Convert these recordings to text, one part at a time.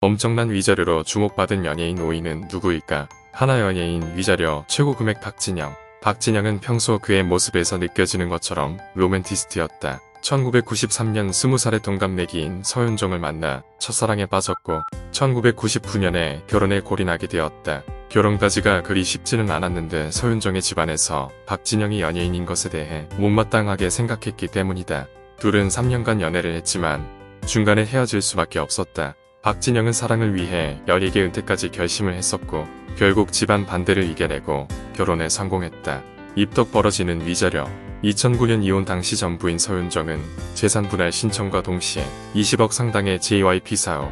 엄청난 위자료로 주목받은 연예인 5위는 누구일까? 하나 연예인 위자료 최고 금액 박진영. 박진영은 평소 그의 모습에서 느껴지는 것처럼 로맨티스트였다. 1993년 20살의 동갑내기인 서윤정을 만나 첫사랑에 빠졌고 1999년에 결혼에 골인하게 되었다. 결혼까지가 그리 쉽지는 않았는데 서윤정의 집안에서 박진영이 연예인인 것에 대해 못마땅하게 생각했기 때문이다. 둘은 3년간 연애를 했지만 중간에 헤어질 수밖에 없었다. 박진영은 사랑을 위해 연예계 은퇴까지 결심을 했었고 결국 집안 반대를 이겨내고 결혼에 성공했다. 입덕 벌어지는 위자료. 2009년 이혼 당시 전 부인 서윤정은 재산 분할 신청과 동시에 20억 상당의 JYP 사업,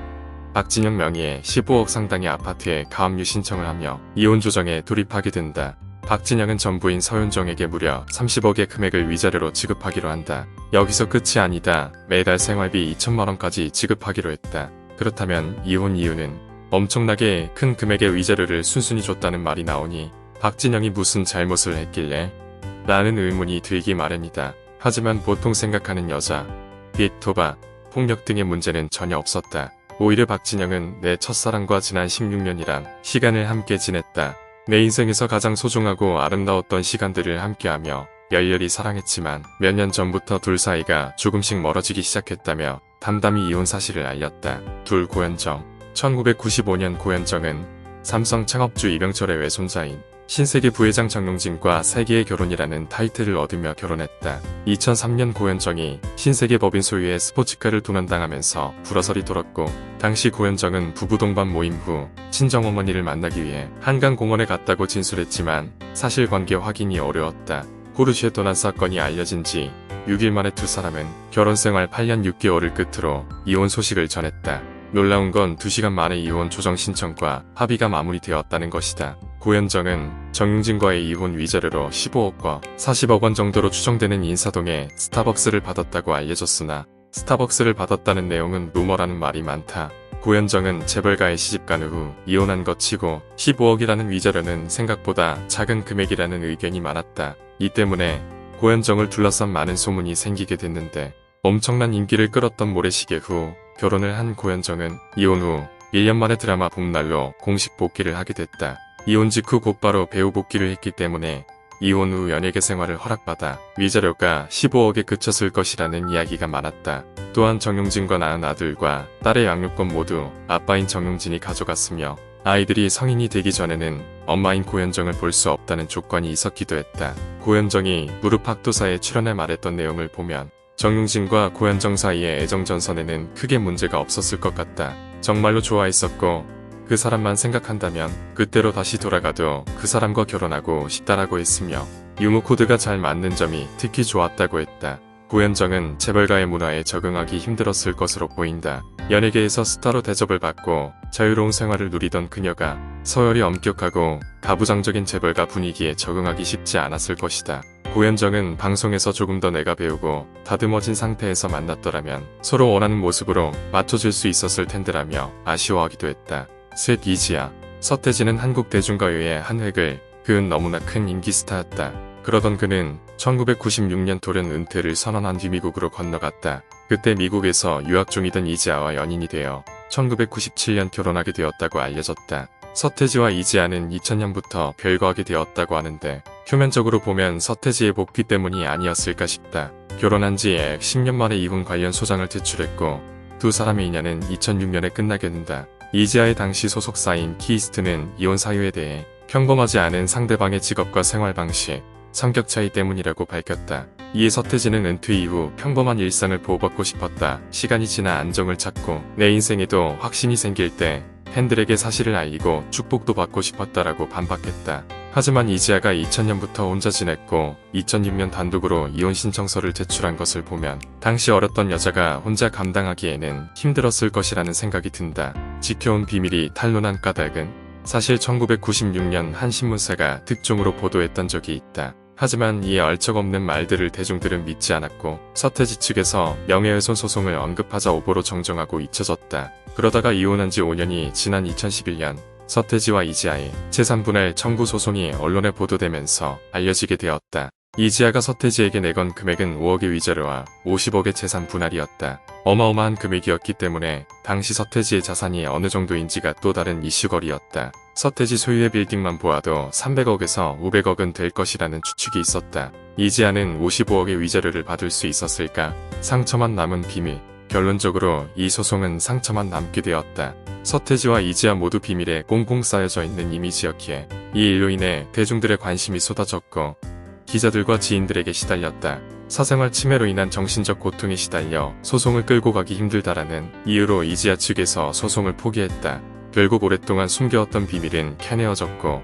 박진영 명의의 15억 상당의 아파트에 가압류 신청을 하며 이혼 조정에 돌입하게 된다. 박진영은 전 부인 서윤정에게 무려 30억의 금액을 위자료로 지급하기로 한다. 여기서 끝이 아니다. 매달 생활비 2천만원까지 지급하기로 했다. 그렇다면 이혼 이유는 엄청나게 큰 금액의 위자료를 순순히 줬다는 말이 나오니 박진영이 무슨 잘못을 했길래? 라는 의문이 들기 마련이다. 하지만 보통 생각하는 여자, 빚, 도박, 폭력 등의 문제는 전혀 없었다. 오히려 박진영은 내 첫사랑과 지난 16년이란 시간을 함께 지냈다. 내 인생에서 가장 소중하고 아름다웠던 시간들을 함께하며 열렬히 사랑했지만 몇 년 전부터 둘 사이가 조금씩 멀어지기 시작했다며 담담히 이혼 사실을 알렸다. 둘 고현정. 1995년 고현정은 삼성 창업주 이병철의 외손자인 신세계 부회장 정용진과 세계의 결혼이라는 타이틀을 얻으며 결혼했다. 2003년 고현정이 신세계 법인 소유의 스포츠카를 도난당하면서 불화설이 돌았고 당시 고현정은 부부 동반 모임 후 친정어머니를 만나기 위해 한강공원에 갔다고 진술했지만 사실관계 확인이 어려웠다. 포르쉐 도난 사건이 알려진 지 6일 만에 두 사람은 결혼생활 8년 6개월을 끝으로 이혼 소식을 전했다. 놀라운 건 2시간 만에 이혼 조정 신청과 합의가 마무리되었다는 것이다. 고현정은 정용진과의 이혼 위자료로 15억과 40억 원 정도로 추정되는 인사동에 스타벅스를 받았다고 알려졌으나 스타벅스를 받았다는 내용은 루머라는 말이 많다. 고현정은 재벌가의 시집간 후 이혼한 것 치고 15억이라는 위자료는 생각보다 작은 금액이라는 의견이 많았다. 이 때문에 고현정을 둘러싼 많은 소문이 생기게 됐는데 엄청난 인기를 끌었던 모래시계 후 결혼을 한 고현정은 이혼 후 1년 만에 드라마 봄날로 공식 복귀를 하게 됐다. 이혼 직후 곧바로 배우 복귀를 했기 때문에 이혼 후 연예계 생활을 허락받아 위자료가 15억에 그쳤을 것이라는 이야기가 많았다. 또한 정용진과 낳은 아들과 딸의 양육권 모두 아빠인 정용진이 가져갔으며 아이들이 성인이 되기 전에는 엄마인 고현정을 볼 수 없다는 조건이 있었기도 했다. 고현정이 무릎팍도사에 출연해 말했던 내용을 보면 정용진과 고현정 사이의 애정전선에는 크게 문제가 없었을 것 같다. 정말로 좋아했었고 그 사람만 생각한다면 그때로 다시 돌아가도 그 사람과 결혼하고 싶다라고 했으며 유무 코드가 잘 맞는 점이 특히 좋았다고 했다. 고현정은 재벌가의 문화에 적응하기 힘들었을 것으로 보인다. 연예계에서 스타로 대접을 받고 자유로운 생활을 누리던 그녀가 서열이 엄격하고 가부장적인 재벌가 분위기에 적응하기 쉽지 않았을 것이다. 고현정은 방송에서 조금 더 내가 배우고 다듬어진 상태에서 만났더라면 서로 원하는 모습으로 맞춰줄 수 있었을 텐데라며 아쉬워하기도 했다. 셋 이지아. 서태지는 한국 대중가요의 한 획을 그은 너무나 큰 인기 스타였다. 그러던 그는 1996년 돌연 은퇴를 선언한 뒤 미국으로 건너갔다. 그때 미국에서 유학 중이던 이지아와 연인이 되어 1997년 결혼하게 되었다고 알려졌다. 서태지와 이지아는 2000년부터 별거하게 되었다고 하는데 표면적으로 보면 서태지의 복귀 때문이 아니었을까 싶다. 결혼한 지 약 10년 만에 이혼 관련 소장을 제출했고 두 사람의 인연은 2006년에 끝나게 된다. 이지아의 당시 소속사인 키이스트는 이혼 사유에 대해 평범하지 않은 상대방의 직업과 생활 방식, 성격 차이 때문이라고 밝혔다. 이에 서태지는 은퇴 이후 평범한 일상을 보호받고 싶었다. 시간이 지나 안정을 찾고 내 인생에도 확신이 생길 때 팬들에게 사실을 알리고 축복도 받고 싶었다라고 반박했다. 하지만 이지아가 2000년부터 혼자 지냈고 2006년 단독으로 이혼 신청서를 제출한 것을 보면 당시 어렸던 여자가 혼자 감당하기에는 힘들었을 것이라는 생각이 든다. 지켜온 비밀이 탄로난 까닭은 사실 1996년 한 신문사가 특종으로 보도했던 적이 있다. 하지만 이 얼척없는 말들을 대중들은 믿지 않았고 서태지 측에서 명예훼손 소송을 언급하자 오보로 정정하고 잊혀졌다. 그러다가 이혼한 지 5년이 지난 2011년 서태지와 이지아의 재산분할 청구 소송이 언론에 보도되면서 알려지게 되었다. 이지아가 서태지에게 내건 금액은 5억의 위자료와 50억의 재산 분할이었다. 어마어마한 금액이었기 때문에 당시 서태지의 자산이 어느 정도인지가 또 다른 이슈거리였다. 서태지 소유의 빌딩만 보아도 300억에서 500억은 될 것이라는 추측이 있었다. 이지아는 55억의 위자료를 받을 수 있었을까? 상처만 남은 비밀. 결론적으로 이 소송은 상처만 남게 되었다. 서태지와 이지아 모두 비밀에 꽁꽁 쌓여져 있는 이미지였기에 이 일로 인해 대중들의 관심이 쏟아졌고 기자들과 지인들에게 시달렸다. 사생활 침해로 인한 정신적 고통에 시달려 소송을 끌고 가기 힘들다라는 이유로 이지아 측에서 소송을 포기했다. 결국 오랫동안 숨겨왔던 비밀은 캐내어졌고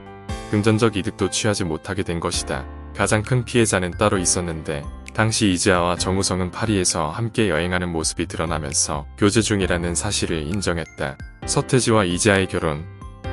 금전적 이득도 취하지 못하게 된 것이다. 가장 큰 피해자는 따로 있었는데 당시 이지아와 정우성은 파리에서 함께 여행하는 모습이 드러나면서 교제 중이라는 사실을 인정했다. 서태지와 이지아의 결혼,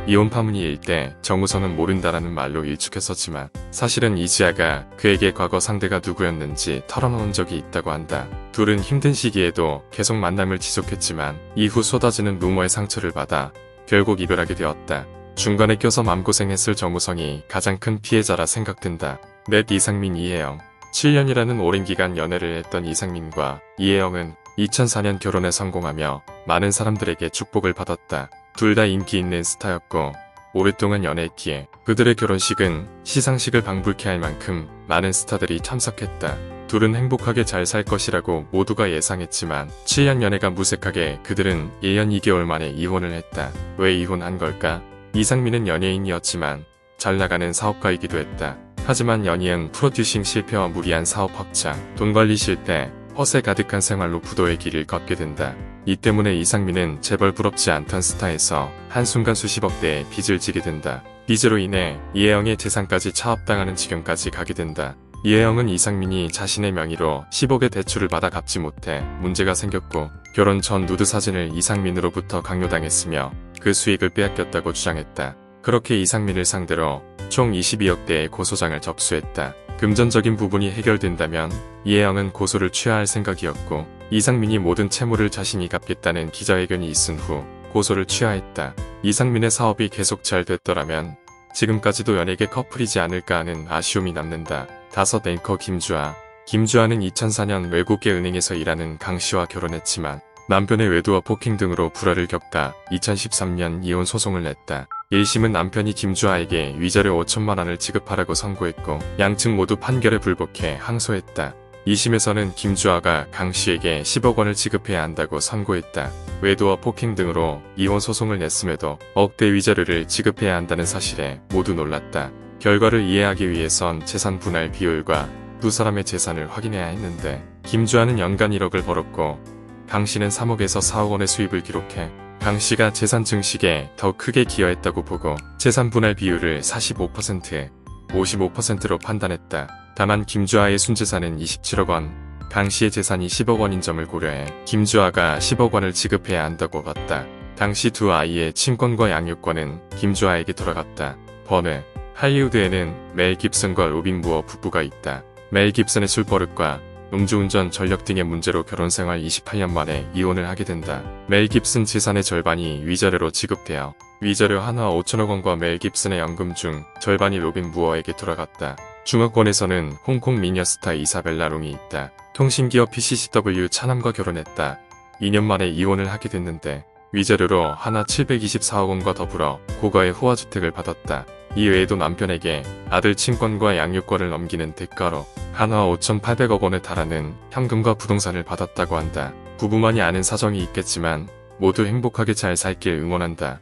이혼 파문이 일 때 정우성은 모른다라는 말로 일축했었지만 사실은 이지아가 그에게 과거 상대가 누구였는지 털어놓은 적이 있다고 한다. 둘은 힘든 시기에도 계속 만남을 지속했지만 이후 쏟아지는 루머의 상처를 받아 결국 이별하게 되었다. 중간에 껴서 맘고생했을 정우성이 가장 큰 피해자라 생각된다. 넷 이상민 이혜영 7년이라는 오랜 기간 연애를 했던 이상민과 이혜영은 2004년 결혼에 성공하며 많은 사람들에게 축복을 받았다. 둘 다 인기 있는 스타였고 오랫동안 연애했기에 그들의 결혼식은 시상식을 방불케 할 만큼 많은 스타들이 참석했다. 둘은 행복하게 잘 살 것이라고 모두가 예상했지만 7년 연애가 무색하게 그들은 1년 2개월 만에 이혼을 했다. 왜 이혼한 걸까? 이상민은 연예인이었지만 잘 나가는 사업가이기도 했다. 하지만 연이은 프로듀싱 실패와 무리한 사업 확장, 돈 관리 실패, 허세 가득한 생활로 부도의 길을 걷게 된다. 이 때문에 이상민은 재벌 부럽지 않던 스타에서 한순간 수십억대의 빚을 지게 된다. 빚으로 인해 이혜영의 재산까지 차압당하는 지경까지 가게 된다. 이혜영은 이상민이 자신의 명의로 10억의 대출을 받아 갚지 못해 문제가 생겼고 결혼 전 누드 사진을 이상민으로부터 강요당했으며 그 수익을 빼앗겼다고 주장했다. 그렇게 이상민을 상대로 총 22억대의 고소장을 접수했다. 금전적인 부분이 해결된다면 이혜영은 고소를 취하할 생각이었고 이상민이 모든 채무를 자신이 갚겠다는 기자회견이 있은 후 고소를 취하했다. 이상민의 사업이 계속 잘 됐더라면 지금까지도 연예계 커플이지 않을까 하는 아쉬움이 남는다. 다섯 앵커 김주아. 김주아는 2004년 외국계 은행에서 일하는 강씨와 결혼했지만 남편의 외도와 폭행 등으로 불화를 겪다 2013년 이혼 소송을 냈다. 1심은 남편이 김주아에게 위자료 5천만 원을 지급하라고 선고했고 양측 모두 판결에 불복해 항소했다. 2심에서는 김주아가 강씨에게 10억 원을 지급해야 한다고 선고했다. 외도와 폭행 등으로 이혼 소송을 냈음에도 억대 위자료를 지급해야 한다는 사실에 모두 놀랐다. 결과를 이해하기 위해선 재산 분할 비율과 두 사람의 재산을 확인해야 했는데 김주아는 연간 1억을 벌었고 강씨는 3억에서 4억 원의 수입을 기록해 강씨가 재산 증식에 더 크게 기여했다고 보고 재산 분할 비율을 45%에 55%로 판단했다. 다만 김주아의 순재산은 27억 원, 강씨의 재산이 10억 원인 점을 고려해 김주아가 10억 원을 지급해야 한다고 봤다. 당시 두 아이의 친권과 양육권은 김주아에게 돌아갔다. 번외, 할리우드에는 멜 깁슨과 로빈 무어 부부가 있다. 멜 깁슨의 술버릇과 음주운전, 전력 등의 문제로 결혼생활 28년 만에 이혼을 하게 된다. 멜 깁슨 재산의 절반이 위자료로 지급되어 위자료 하나 5천억 원과 멜 깁슨의 연금 중 절반이 로빈 무어에게 돌아갔다. 중화권에서는 홍콩 미녀 스타 이사벨라 롱이 있다. 통신기업 PCCW 차남과 결혼했다. 2년 만에 이혼을 하게 됐는데 위자료로 하나 724억 원과 더불어 고가의 호화주택을 받았다. 이 외에도 남편에게 아들 친권과 양육권을 넘기는 대가로 한화 5,800억 원에 달하는 현금과 부동산을 받았다고 한다. 부부만이 아는 사정이 있겠지만 모두 행복하게 잘 살길 응원한다.